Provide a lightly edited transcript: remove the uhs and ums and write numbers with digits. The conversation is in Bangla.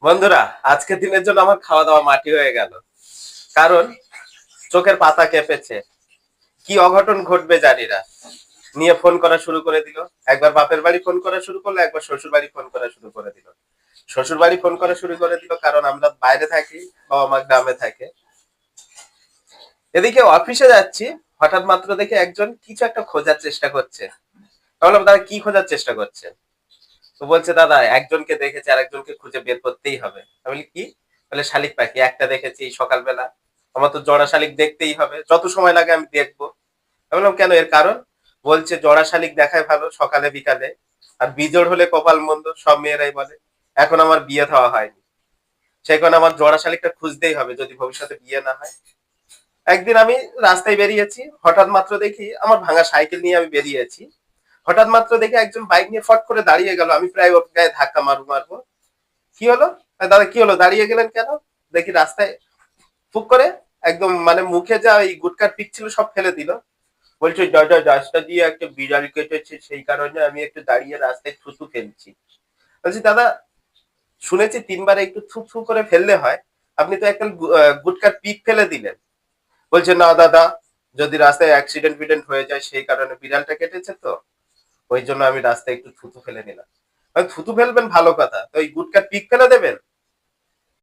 বন্ধুরা, আজকের দিনের জন্য আমার খাওয়া দাওয়া মাটি হয়ে গেল। কারণ চোখের পাতা কেঁপেছে। কি অঘটন ঘটবে জানি না। নিয়ে ফোন করা শুরু করে দিল। একবার বাপের বাড়ি ফোন করা শুরু করলো, একবার শ্বশুর বাড়ি ফোন করা শুরু করে দিল। শ্বশুর বাড়ি ফোন করা শুরু করে দিল কারণ আমরা বাইরে থাকি, বাবা মা গ্রামে থাকে। এদিকে অফিসে যাচ্ছি, হঠাৎ মাত্র দেখে একজন কিছু একটা খোঁজার চেষ্টা করছে। বললাম, দাদা কি খোঁজার চেষ্টা করছে? তো বলছে, দাদা একজনকে দেখেছি আর একজনকে খুঁজে বের করতেই হবে। আমি বলি, কি? বলে, শালিক পাখি একটা দেখেছি সকালবেলা। আমার তো জোড়া শালিক দেখতেই হবে, যত সময় লাগে আমি দেখবো। আমি বললাম, কেন? এর কারণ? বলছে, জোড়া শালিক দেখায় ভালো সকালে বিকালে, আর বিজোড় হলে কপাল মন্দ, সব মেয়েরাই বলে। এখন আমার বিয়ে দেওয়া হয়নি, সেই কারণে আমার জোড়া শালিকটা খুঁজতেই হবে যদি ভবিষ্যতে বিয়ে না হয়। একদিন আমি রাস্তায় বেরিয়েছি, হঠাৎ মাত্র দেখি আমার ভাঙা সাইকেল নিয়ে আমি বেরিয়েছি। হঠাৎ মাত্র দেখে একজন বাইক নিয়ে ফট করে দাঁড়িয়ে গেল, আমি প্রায় ওর গায়ে ধাক্কা মারবো। কি হলো? দাদা কি হলো, দাঁড়িয়ে গেলেন কেন? দেখি রাস্তায় ফুক করে একদম মানে মুখে যা ওই গুটকার পিক ছিল সব ফেলে দিল। বলছে, দাদা রাস্তা দিয়ে একটা বিড়াল কেটেছে, সেই কারণে আমি একটু দাঁড়িয়ে রাস্তায় থুতু ফেলছি। বলছি, দাদা শুনেছি 3 বার একটু থু থু করে ফেললে হয়, আপনি তো একটা গুটকার পিক ফেলে দিলেন। বলছে, না দাদা, যদি রাস্তায় অ্যাক্সিডেন্ট ফিডেন্ট হয়ে যায় সেই কারণে, বিড়ালটা কেটেছে তো ওই জন্য আমি রাস্তায় একটু থুতু ফেলে নিলাম। থুতু ফেলবেন ভালো কথা, তো ওই গুটকার পিক ফেলে দেবেন?